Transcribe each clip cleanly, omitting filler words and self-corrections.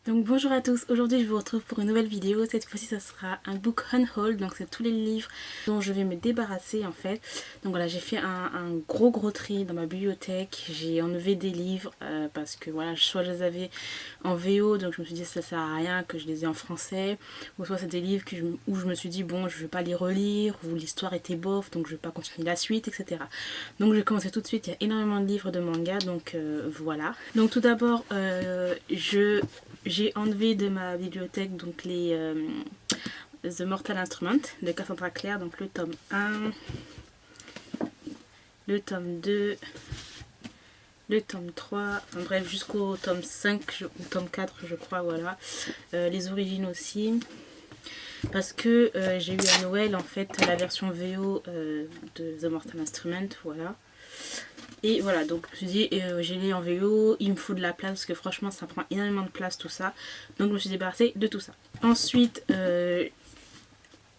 Donc bonjour à tous, aujourd'hui je vous retrouve pour une nouvelle vidéo. Cette fois-ci ça sera un book haul, donc c'est tous les livres dont je vais me débarrasser en fait. Donc voilà, j'ai fait un gros tri dans ma bibliothèque. J'ai enlevé des livres parce que voilà, soit je les avais en VO, donc je me suis dit ça sert à rien que je les ai en français, ou soit c'est des livres où je me suis dit bon, je vais pas les relire, ou l'histoire était bof, donc je vais pas continuer la suite, etc. Donc je vais commencer tout de suite. Il y a énormément de livres de manga, donc voilà. Donc tout d'abord j'ai enlevé de ma bibliothèque donc les The Mortal Instrument de Cassandra Clare, donc le tome 1, le tome 2, le tome 3, enfin bref jusqu'au tome 5 ou tome 4 je crois, voilà. Les origines aussi. Parce que j'ai eu à Noël en fait la version VO de The Mortal Instrument, voilà. Et voilà, donc je me suis dit, j'ai lu en VO, il me faut de la place parce que franchement ça prend énormément de place tout ça. Donc je me suis débarrassée de tout ça. Ensuite,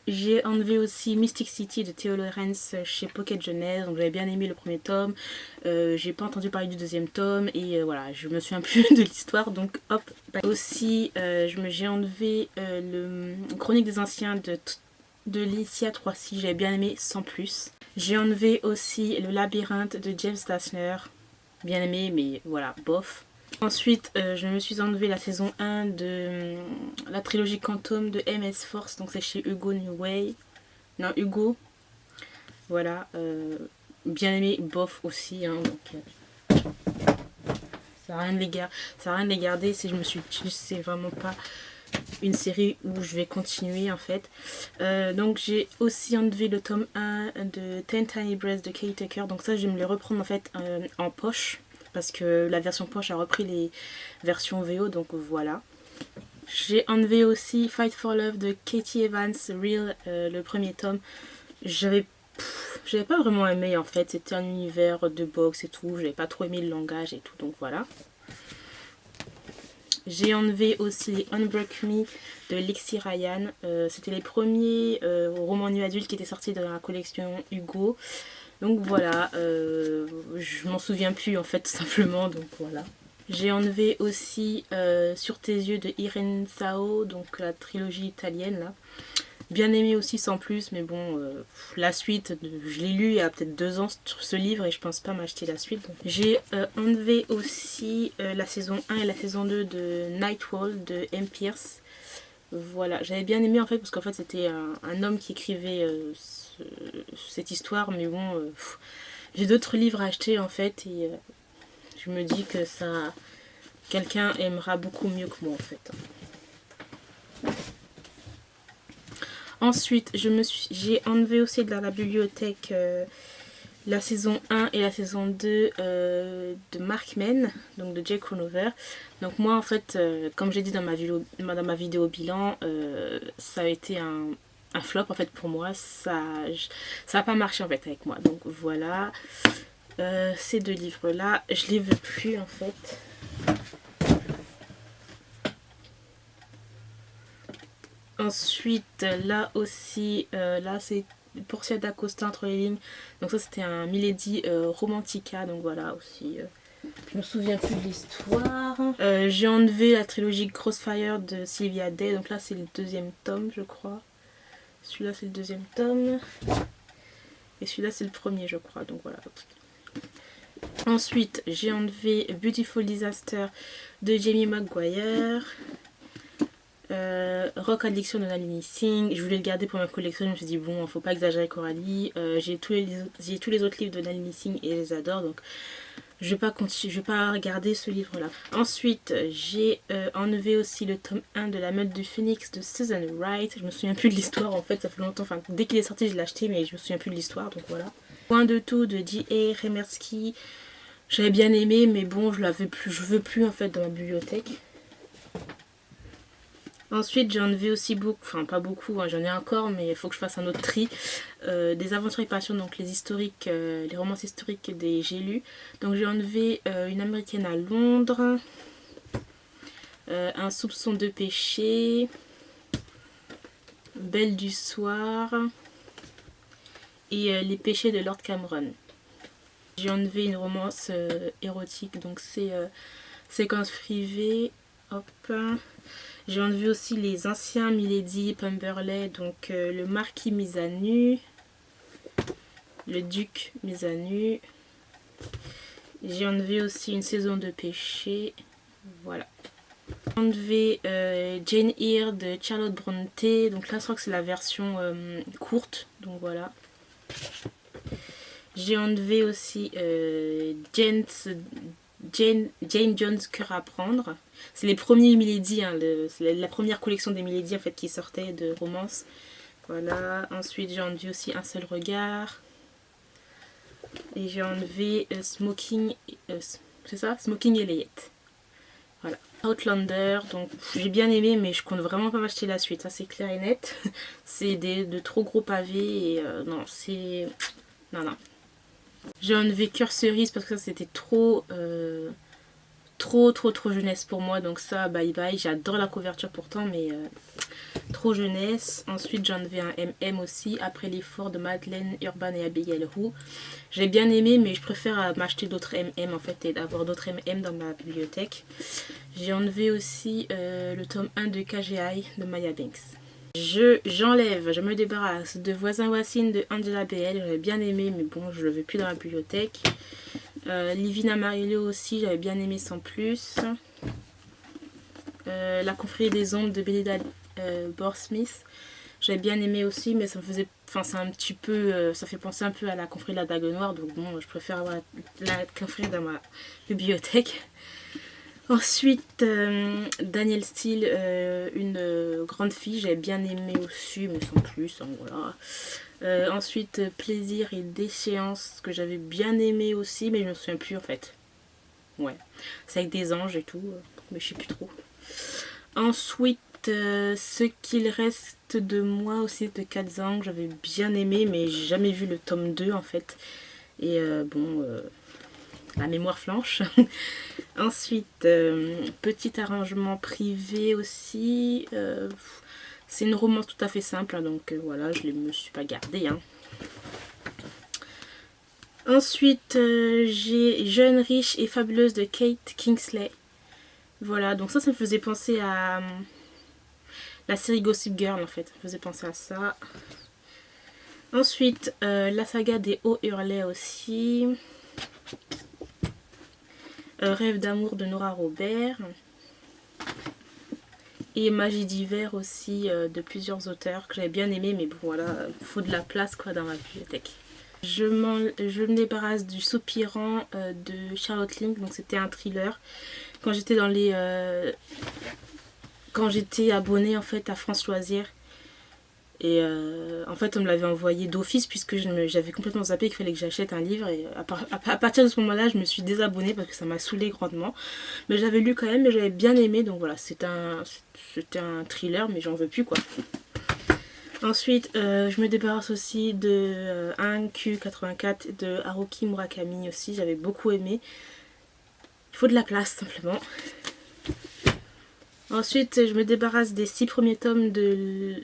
j'ai enlevé aussi Mystic City de Theo Lawrence chez Pocket Jeunesse. Donc j'avais bien aimé le premier tome. J'ai pas entendu parler du deuxième tome. Et voilà, je me souviens plus de l'histoire. Donc hop. Aussi, j'ai enlevé le Chronique des Anciens de Licia 3-6. J'avais bien aimé sans plus. J'ai enlevé aussi le Labyrinthe de James Dashner. Bien aimé, mais voilà, bof. Ensuite, je me suis enlevé la saison 1 de la trilogie Quantum de MS Force. Donc c'est chez Hugo New Way. Non, Hugo. Voilà. Bien aimé, bof aussi. Hein, donc, ça n'a rien de les garder. Si je me suis dit, c'est vraiment pas une série où je vais continuer en fait. Donc j'ai aussi enlevé le tome 1 de Ten Tiny Breaths de Kay Tucker. Donc ça je vais me les reprendre en fait en poche. Parce que la version poche a repris les versions VO. Donc voilà. J'ai enlevé aussi Fight for Love de Katie Evans Real, le premier tome. J'avais pas vraiment aimé en fait. C'était un univers de boxe et tout. J'avais pas trop aimé le langage et tout. Donc voilà. J'ai enlevé aussi les Unbreak Me de Lexi Ryan. C'était les premiers romans nu adultes qui étaient sortis dans la collection Hugo. Donc voilà, je m'en souviens plus en fait tout simplement, donc voilà. J'ai enlevé aussi Sur tes yeux de Irene Sao, donc la trilogie italienne là. Bien aimé aussi sans plus, mais bon, la suite, je l'ai lu il y a peut-être 2 ans sur ce livre et je pense pas m'acheter la suite. J'ai enlevé aussi la saison 1 et la saison 2 de Nightwall de M. Pierce. Voilà, j'avais bien aimé en fait parce qu'en fait c'était un homme qui écrivait cette histoire, mais bon, j'ai d'autres livres à acheter en fait et je me dis que ça, quelqu'un aimera beaucoup mieux que moi en fait. Ensuite, j'ai enlevé aussi de la bibliothèque la saison 1 et la saison 2 de Markman, donc de Jake Ronover. Donc moi en fait, comme j'ai dit dans ma vidéo bilan, ça a été un flop en fait pour moi. Ça n'a pas marché en fait avec moi. Donc voilà, ces 2 livres là, je les veux plus en fait. Ensuite, là aussi, là c'est Portia d'Acosta entre les lignes. Donc ça c'était un Milady Romantica, donc voilà aussi. Je me souviens plus de l'histoire. J'ai enlevé la trilogie Crossfire de Sylvia Day, donc là c'est le 2e tome je crois. Celui-là c'est le 2e tome. Et celui-là c'est le premier je crois, donc voilà. Ensuite j'ai enlevé Beautiful Disaster de Jamie Maguire. Rock Addiction de Nalini Singh, je voulais le garder pour ma collection, je me suis dit bon, faut pas exagérer Coralie. J'ai tous les autres livres de Nalini Singh et je les adore, donc je vais pas regarder ce livre là. Ensuite j'ai enlevé aussi le tome 1 de La Meute du Phénix de Susan Wright. Je me souviens plus de l'histoire en fait, ça fait longtemps, enfin dès qu'il est sorti je l'ai acheté mais je me souviens plus de l'histoire, donc voilà. Point de tout de D.A. Remersky, j'avais bien aimé mais bon je veux plus en fait dans ma bibliothèque. Ensuite, j'ai enlevé aussi beaucoup, enfin pas beaucoup, hein, j'en ai encore, mais il faut que je fasse un autre tri. Des aventures et passions, donc les historiques, les romances historiques des J'ai lu. Donc j'ai enlevé Une américaine à Londres, Un soupçon de péché, Belle du soir et Les péchés de Lord Cameron. J'ai enlevé une romance érotique, donc c'est Séquence privée. hop. J'ai enlevé aussi les anciens Milady Pemberley, donc le marquis mis à nu, le duc mis à nu. J'ai enlevé aussi une saison de péché, voilà. J'ai enlevé Jane Eyre de Charlotte Brontë, donc là je crois que c'est la version courte, donc voilà. J'ai enlevé aussi Jane Jones Cœur à prendre. C'est les premiers Milady, hein, c'est la première collection des Milady en fait qui sortait de romance. Voilà. Ensuite j'ai enlevé aussi Un seul regard. Et j'ai enlevé Smoking, c'est ça, Smoking et Layette. Voilà. Outlander, donc j'ai bien aimé, mais je compte vraiment pas m'acheter la suite, ça c'est clair et net. C'est de trop gros pavés et non, c'est. Non. J'ai enlevé Cœur cerise parce que ça c'était trop jeunesse pour moi, donc ça bye bye. J'adore la couverture pourtant, mais trop jeunesse. Ensuite j'ai enlevé un MM aussi, Après l'effort de Madeleine Urban et Abigail Roux. J'ai bien aimé, mais je préfère m'acheter d'autres MM en fait et d'avoir d'autres MM dans ma bibliothèque. J'ai enlevé aussi le tome 1 de KGI de Maya Banks. Je me débarrasse de Voisin Voisine de Angela BL, j'avais bien aimé, mais bon, je le veux plus dans la bibliothèque. Living Amarillo aussi, j'avais bien aimé sans plus. La confrérie des ombres de Belinda Borsmith, j'avais bien aimé aussi, mais ça me faisait, enfin c'est un petit peu, ça fait penser un peu à la confrérie de la Dague Noire, donc bon, je préfère avoir la confrérie dans ma bibliothèque. Ensuite, Danielle Steele, Une grande fille, j'avais bien aimé aussi, mais sans plus, hein, voilà. Ensuite, Plaisir et déchéance, que j'avais bien aimé aussi, mais je me souviens plus en fait. Ouais, c'est avec des anges et tout, mais je sais plus trop. Ensuite, Ce qu'il reste de moi aussi de Katzang, j'avais bien aimé, mais j'ai jamais vu le tome 2 en fait. Et bon, la mémoire flanche. Ensuite, Petit arrangement privé aussi. C'est une romance tout à fait simple, hein, donc voilà, je ne me suis pas gardée. Hein. Ensuite, j'ai Jeune, riche et fabuleuse de Kate Kingsley. Voilà, donc ça me faisait penser à la série Gossip Girl en fait. Ça me faisait penser à ça. Ensuite, la saga des Hauts Hurley aussi. Rêve d'amour de Nora Robert. Et Magie d'hiver aussi de plusieurs auteurs que j'avais bien aimé, mais bon voilà, il faut de la place quoi dans ma bibliothèque. Je me débarrasse du Soupirant de Charlotte Link, donc c'était un thriller. Quand j'étais dans les quand j'étais abonnée en fait à France Loisirs. Et en fait on me l'avait envoyé d'office puisque j'avais complètement zappé qu'il fallait que j'achète un livre. Et à partir de ce moment là je me suis désabonnée parce que ça m'a saoulée grandement. Mais j'avais lu quand même et j'avais bien aimé, donc voilà, c'était un thriller mais j'en veux plus quoi. Ensuite je me débarrasse aussi de 1Q84 de Haruki Murakami aussi, j'avais beaucoup aimé. Il faut de la place simplement. Ensuite, je me débarrasse des 6 premiers tomes des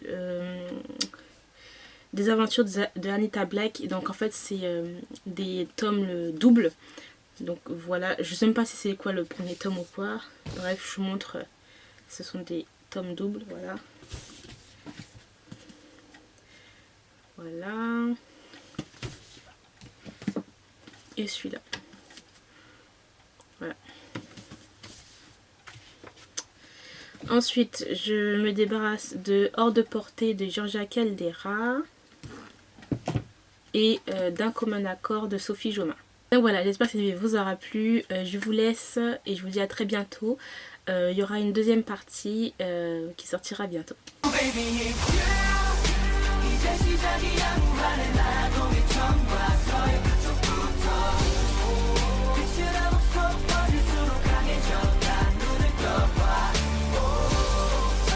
aventures de Anita Black. Donc en fait, c'est des tomes doubles. Donc voilà, je sais même pas si c'est quoi le premier tome ou quoi. Bref, je vous montre. Ce sont des tomes doubles, voilà. Voilà. Et celui-là. Voilà. Ensuite, je me débarrasse de Hors de portée de Georgia Caldera et D'un commun accord de Sophie Jomain. Donc voilà, j'espère que cette vidéo vous aura plu. Je vous laisse et je vous dis à très bientôt. Il y aura une deuxième partie qui sortira bientôt.